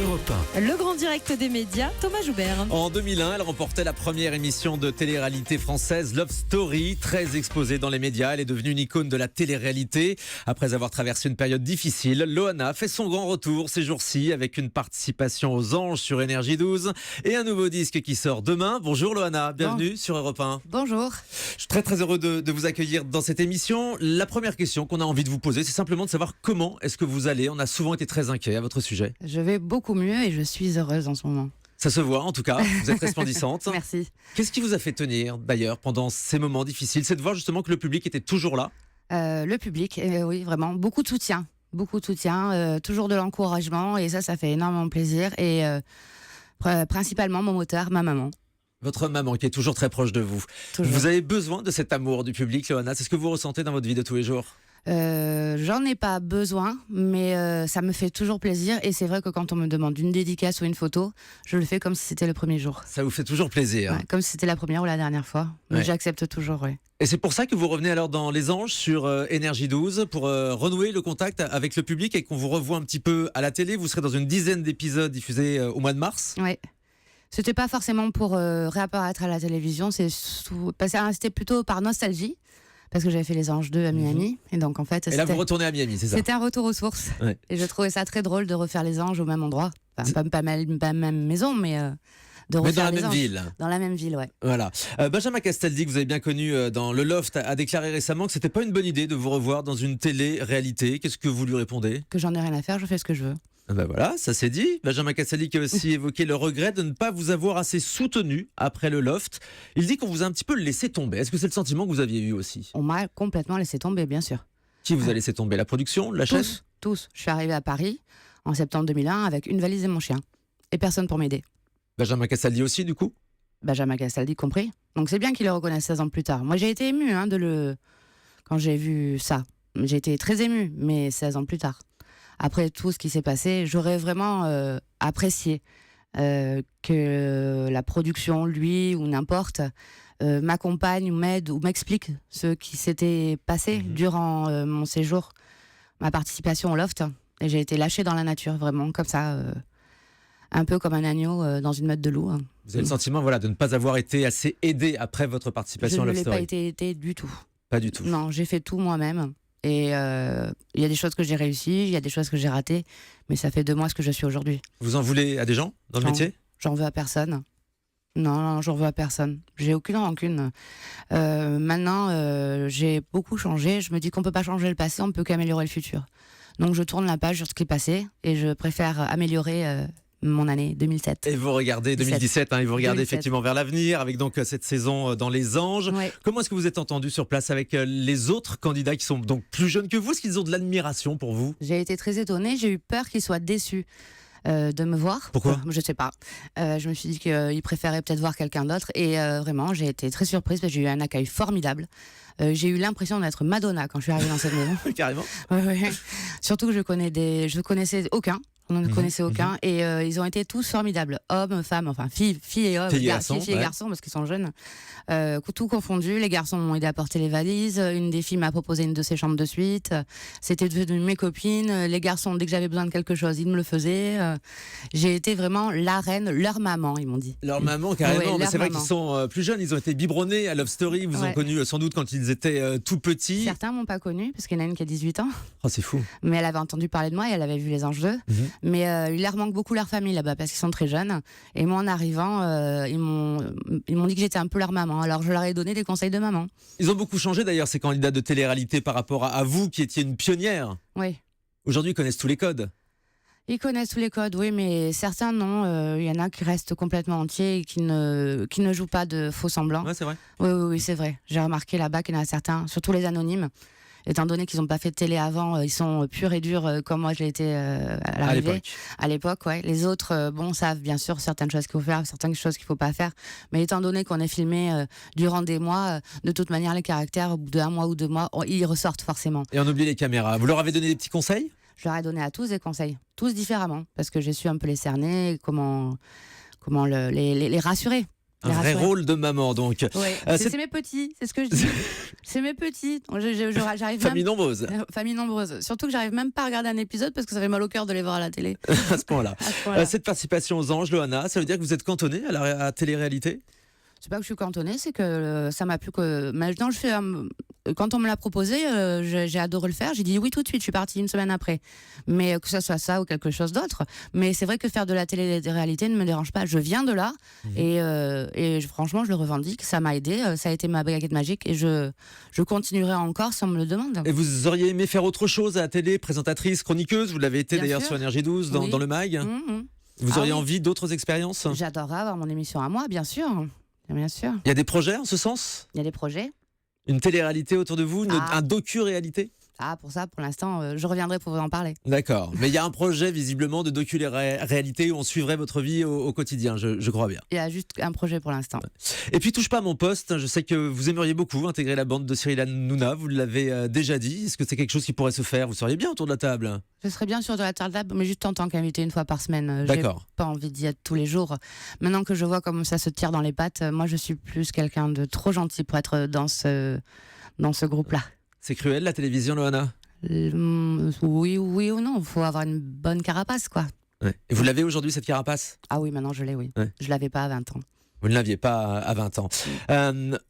Europe 1. Le grand direct des médias, Thomas Joubert. En 2001, elle remportait la première émission de télé-réalité française, Love Story, très exposée dans les médias. Elle est devenue une icône de la télé-réalité. Après avoir traversé une période difficile, Loana fait son grand retour ces jours-ci avec une participation aux Anges sur Énergie 12 et un nouveau disque qui sort demain. Bonjour Loana, bienvenue sur Europe 1. Bonjour. Je suis très heureux de vous accueillir dans cette émission. La première question qu'on a envie de vous poser, c'est simplement de savoir comment est-ce que vous allez. On a souvent été très inquiets à votre sujet. Je vais beaucoup mieux et je suis heureuse en ce moment. Ça se voit en tout cas, vous êtes resplendissante. Merci. Qu'est-ce qui vous a fait tenir d'ailleurs pendant ces moments difficiles? C'est de voir justement que le public était toujours là. Le public, oui, vraiment, beaucoup de soutien. Toujours de l'encouragement et ça fait énormément plaisir. Et principalement mon moteur, ma maman. Votre maman qui est toujours très proche de vous. Toujours. Vous avez besoin de cet amour du public, Loana. C'est ce que vous ressentez dans votre vie de tous les jours? J'en ai pas besoin, mais ça me fait toujours plaisir. Et c'est vrai que quand on me demande une dédicace ou une photo, je le fais comme si c'était le premier jour. Ça vous fait toujours plaisir. Ouais, comme si c'était la première ou la dernière fois. Mais Ouais. j'accepte toujours, oui. Et c'est pour ça que vous revenez alors dans Les Anges sur Énergie 12 pour renouer le contact avec le public et qu'on vous revoit un petit peu à la télé. Vous serez dans une dizaine d'épisodes diffusés au mois de mars. Ouais. C'était pas forcément pour réapparaître à la télévision, c'était plutôt par nostalgie, parce que j'avais fait Les Anges 2 à Miami, et donc en fait Et là, vous retournez à Miami, c'est ça? c'était un retour aux sources. Ouais. Et je trouvais ça très drôle de refaire Les Anges au même endroit, enfin, pas même maison, mais de Mais refaire dans la Les même Anges. ville. Dans la même ville, ouais. Voilà. Benjamin Castaldi, que vous avez bien connu dans Le Loft, a déclaré récemment que c'était pas une bonne idée de vous revoir dans une télé-réalité. Qu'est-ce que vous lui répondez? Que j'en ai rien à faire, je fais ce que je veux. Ben voilà, ça c'est dit. Benjamin Castaldi qui a aussi évoqué le regret de ne pas vous avoir assez soutenu après Le Loft. Il dit qu'on vous a un petit peu laissé tomber. Est-ce que c'est le sentiment que vous aviez eu aussi? On m'a complètement laissé tomber, bien sûr. Qui vous a laissé tomber? La production? La chaîne? Tous. Je suis arrivée à Paris en septembre 2001 avec une valise et mon chien. Et personne pour m'aider. Benjamin Castaldi aussi, du coup? Benjamin Castaldi compris. Donc c'est bien qu'il le reconnaisse 16 ans plus tard. Moi j'ai été émue quand j'ai vu ça. J'ai été très émue, mais 16 ans plus tard. Après tout ce qui s'est passé, j'aurais vraiment apprécié que la production, lui ou n'importe, m'accompagne ou m'aide ou m'explique ce qui s'était passé durant mon séjour, ma participation au Loft. Et j'ai été lâchée dans la nature, vraiment, comme ça, un peu comme un agneau dans une meute de loups. Vous avez le sentiment de ne pas avoir été assez aidé après votre participation à Je ne Love l'ai Story? pas été aidée du tout. Pas du tout. Non, j'ai fait tout moi-même. Et il y a des choses que j'ai réussies, il y a des choses que j'ai ratées, mais ça fait de moi ce que je suis aujourd'hui. Vous en voulez à des gens dans le Non. métier? J'en veux à personne. Non, j'en veux à personne. J'ai aucune rancune. Maintenant, j'ai beaucoup changé. Je me dis qu'on peut pas changer le passé, on peut qu'améliorer le futur. Donc je tourne la page sur ce qui est passé et je préfère améliorer mon année 2007. Et vous regardez 2017, et vous regardez 2017. effectivement vers l'avenir avec donc cette saison dans Les Anges. Ouais. Comment est-ce que vous êtes entendu sur place avec les autres candidats qui sont donc plus jeunes que vous? Est-ce qu'ils ont de l'admiration pour vous? J'ai été très étonnée, j'ai eu peur qu'ils soient déçus de me voir. Pourquoi? Je sais pas. Je me suis dit qu'ils préféraient peut-être voir quelqu'un d'autre et vraiment j'ai été très surprise parce que j'ai eu un accueil formidable. J'ai eu l'impression d'être Madonna quand je suis arrivée dans cette maison. Carrément. Ouais. Surtout que je connaissais aucun. On ne connaissait aucun et ils ont été tous formidables, hommes, femmes, enfin filles et hommes, Filles et garçons, filles et ouais. garçons parce qu'ils sont jeunes, tout confondu. Les garçons m'ont aidé à porter les valises, une des filles m'a proposé une de ses chambres de suite, c'était devenu mes copines. Les garçons, dès que j'avais besoin de quelque chose, ils me le faisaient. J'ai été vraiment la reine, leur maman, ils m'ont dit. Leur maman, carrément. Ouais, mais leur c'est vrai maman. qu'ils sont plus jeunes. Ils ont été biberonnés à Love Story. Ils vous ont Ouais. connu sans doute quand ils étaient tout petits. Certains m'ont pas connue parce qu'il y en a une qui a 18 ans, Oh, c'est fou. mais elle avait entendu parler de moi et elle avait vu Les Anges 2. Mais il leur manque beaucoup leur famille là-bas parce qu'ils sont très jeunes. Et moi, en arrivant, ils m'ont dit que j'étais un peu leur maman. Alors je leur ai donné des conseils de maman. Ils ont beaucoup changé d'ailleurs, ces candidats de télé-réalité par rapport à vous qui étiez une pionnière. Oui. Aujourd'hui, ils connaissent tous les codes. Ils connaissent tous les codes, oui, mais certains non. Il y en a qui restent complètement entiers et qui ne jouent pas de faux semblants. Ouais, c'est vrai. Oui, c'est vrai. J'ai remarqué là-bas qu'il y en a certains, surtout les anonymes. Étant donné qu'ils n'ont pas fait de télé avant, ils sont purs et durs comme moi je l'ai été à l'arrivée. À l'époque, ouais. Les autres, savent bien sûr certaines choses qu'il faut faire, certaines choses qu'il ne faut pas faire. Mais étant donné qu'on est filmé durant des mois, de toute manière, les caractères, au bout d'un mois ou 2 mois, ils ressortent forcément. Et on oublie les caméras. Vous leur avez donné des petits conseils? Je leur ai donné à tous des conseils, tous différemment, parce que j'ai su un peu les cerner, comment les rassurer. Un Les vrai rassurer. rôle de maman, donc. Ouais, C'est- c'est mes petits, c'est ce que je dis. C'est mes petits. J'arrive Famille même... nombreuse, Famille nombreuse. Surtout que j'arrive même pas à regarder un épisode parce que ça fait mal au cœur de les voir à la télé. à ce point-là. À ce point-là. Cette participation aux Anges, Loana, ça veut dire que vous êtes cantonnée à la télé-réalité? C'est pas que je suis cantonnée, c'est que ça m'a plu que maintenant je fais. Quand on me l'a proposé, j'ai adoré le faire. J'ai dit oui tout de suite. Je suis partie une semaine après. Mais que ça soit ça ou quelque chose d'autre. Mais c'est vrai que faire de la télé-réalité ne me dérange pas. Je viens de là franchement, je le revendique. Ça m'a aidé. Ça a été ma baguette magique et je continuerai encore si on me le demande. Et vous auriez aimé faire autre chose à la télé, présentatrice, chroniqueuse? Vous l'avez été Bien d'ailleurs sûr. sur Énergie 12 dans, Oui. dans le MAG. Mhm. Vous Ah auriez oui. envie d'autres expériences? J'adorerais avoir mon émission à moi, bien sûr. Bien sûr. Il y a des projets en ce sens? Il y a des projets. Une télé-réalité autour de vous? Un docu-réalité? Ah, pour ça, pour l'instant, je reviendrai pour vous en parler. D'accord. Mais il y a un projet visiblement de docu-réalité où on suivrait votre vie au quotidien, je crois bien. Il y a juste un projet pour l'instant. Et puis touche pas à mon poste, je sais que vous aimeriez beaucoup intégrer la bande de Cyril Hanouna, vous l'avez déjà dit. Est-ce que c'est quelque chose qui pourrait se faire? Vous seriez bien autour de la table? Je serais bien sur de la table, mais juste en tant qu'invité une fois par semaine. J'ai D'accord. pas envie d'y être tous les jours. Maintenant que je vois comment ça se tire dans les pattes, moi je suis plus quelqu'un de trop gentil pour être dans ce groupe-là. C'est cruel la télévision, Loana? Oui ou non, il faut avoir une bonne carapace, quoi. Ouais. Et vous l'avez aujourd'hui cette carapace? Ah oui, maintenant je l'ai, oui. Ouais. Je l'avais pas à 20 ans. Vous ne l'aviez pas à 20 ans.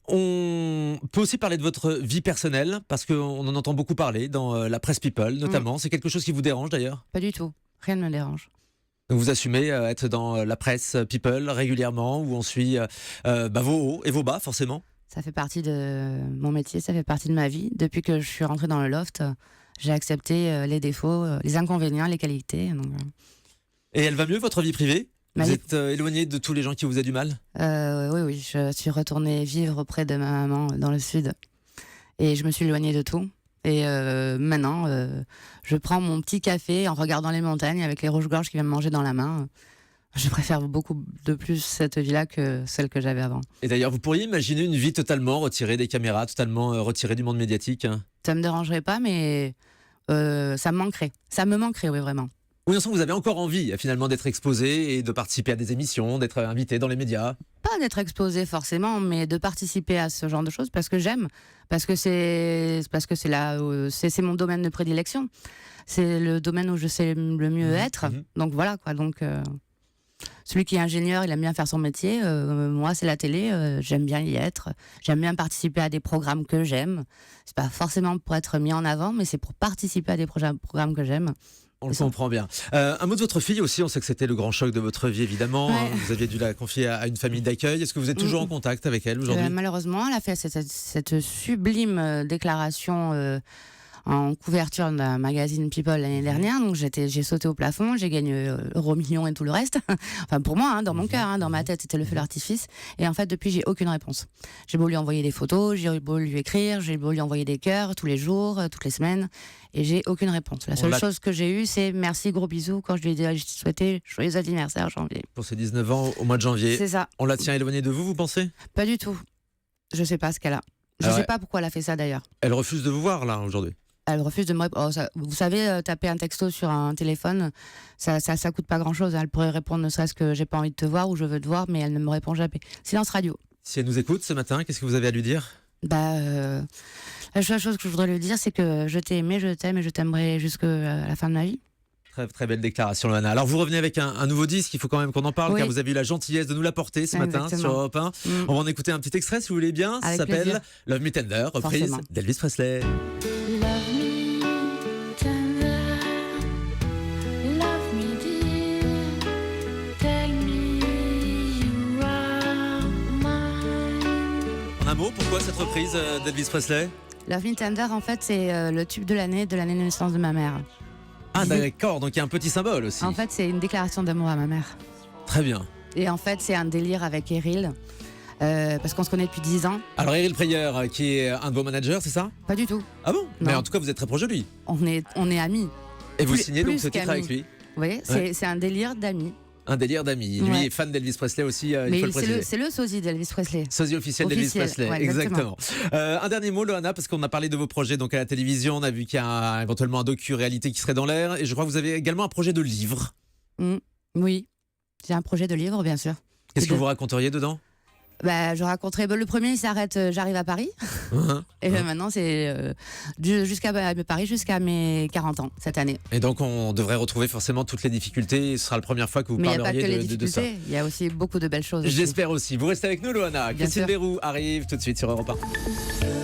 On peut aussi parler de votre vie personnelle, parce qu'on en entend beaucoup parler dans la presse People, notamment. C'est quelque chose qui vous dérange d'ailleurs? Pas du tout. Rien ne me dérange. Donc vous assumez être dans la presse People régulièrement, où on suit vos hauts et vos bas, forcément? Ça fait partie de mon métier, ça fait partie de ma vie. Depuis que je suis rentrée dans le loft, j'ai accepté les défauts, les inconvénients, les qualités. Donc, Et elle va mieux, votre vie privée? Ma Vous vie- êtes éloigné de tous les gens qui vous aient du mal? oui, je suis retournée vivre auprès de ma maman dans le sud. Et je me suis éloignée de tout. Et maintenant, je prends mon petit café en regardant les montagnes avec les rouges-gorges qui viennent me manger dans la main. Je préfère beaucoup de plus cette vie-là que celle que j'avais avant. Et d'ailleurs, vous pourriez imaginer une vie totalement retirée des caméras, totalement retirée du monde médiatique? Ça me dérangerait pas, mais ça me manquerait. Ça me manquerait, oui, vraiment. Oui, en sens, vous avez encore envie finalement d'être exposé et de participer à des émissions, d'être invité dans les médias? Pas d'être exposé forcément, mais de participer à ce genre de choses parce que j'aime, parce que c'est mon domaine de prédilection. C'est le domaine où je sais le mieux être. Donc voilà quoi. Donc celui qui est ingénieur, il aime bien faire son métier. Moi, c'est la télé. J'aime bien y être. J'aime bien participer à des programmes que j'aime. C'est pas forcément pour être mis en avant, mais c'est pour participer à des programmes que j'aime. On le comprend bien. Un mot de votre fille aussi, on sait que c'était le grand choc de votre vie évidemment. Ouais. Vous aviez dû la confier à une famille d'accueil. Est-ce que vous êtes toujours en contact avec elle aujourd'hui? Malheureusement, elle a fait cette sublime déclaration en couverture d'un magazine People l'année dernière. Donc j'ai sauté au plafond, j'ai gagné euro million et tout le reste. Enfin pour moi, dans mon cœur, dans ma tête, c'était le feu d'artifice. Et en fait, depuis, j'ai aucune réponse. J'ai beau lui envoyer des photos, j'ai beau lui écrire, j'ai beau lui envoyer des cœurs tous les jours, toutes les semaines, et j'ai aucune réponse. La seule chose que j'ai eue, c'est merci, gros bisous, quand je lui ai dit je te souhaitais joyeux anniversaire en janvier. Pour ses 19 ans au mois de janvier. C'est ça. On la tient éloignée de vous, vous pensez? Pas du tout. Je sais pas ce qu'elle a. Je sais pas pourquoi elle a fait ça d'ailleurs. Elle refuse de vous voir là aujourd'hui? Elle refuse de me répondre. Vous savez, taper un texto sur un téléphone, ça coûte pas grand-chose. Elle pourrait répondre ne serait-ce que j'ai pas envie de te voir ou je veux te voir, mais elle ne me répond jamais. Silence radio. Si elle nous écoute ce matin, qu'est-ce que vous avez à lui dire? La seule chose que je voudrais lui dire, c'est que je t'ai aimé, je t'aime et je t'aimerai jusqu'à la fin de ma vie. Très, très belle déclaration, Loana. Alors, vous revenez avec un nouveau disque, il faut quand même qu'on en parle, car vous avez eu la gentillesse de nous l'apporter ce matin sur Europe 1. On va en écouter un petit extrait, si vous voulez bien. Ça s'appelle Love Me Tender, reprise d'Elvis Presley. Un mot, pourquoi cette reprise d'Elvis Presley? Love Me Tender, en fait, c'est le tube de l'année de naissance de ma mère. Ah d'accord, donc il y a un petit symbole aussi. En fait, c'est une déclaration d'amour à ma mère. Très bien. Et en fait, c'est un délire avec Eril, parce qu'on se connaît depuis 10 ans. Alors Eril Preyer, qui est un de vos managers, c'est ça? Pas du tout. Ah bon? Non. Mais en tout cas, vous êtes très proche de lui. On est amis. Et vous signez donc ce titre qu'amis. avec lui? Oui, c'est un délire d'amis. Un délire d'amis. Lui est fan d'Elvis Presley aussi, il faut le préciser. C'est le sosie d'Elvis Presley. Sosie officiel d'Elvis Presley, ouais, exactement. Un dernier mot, Loana, parce qu'on a parlé de vos projets donc à la télévision, on a vu qu'il y a éventuellement un docu-réalité qui serait dans l'air, et je crois que vous avez également un projet de livre. Oui, j'ai un projet de livre, bien sûr. Qu'est-ce que vous raconteriez dedans? Je raconterai. Le premier, il s'arrête, j'arrive à Paris. Et maintenant, c'est jusqu'à Paris jusqu'à mes 40 ans cette année. Et donc, on devrait retrouver forcément toutes les difficultés. Ce sera la première fois que vous Mais parleriez il n'y a pas que les de ça. difficultés. Il y a aussi beaucoup de belles choses. J'espère aussi. Vous restez avec nous, Loana. Bien Christine sûr. Béroux arrive tout de suite sur Europe 1.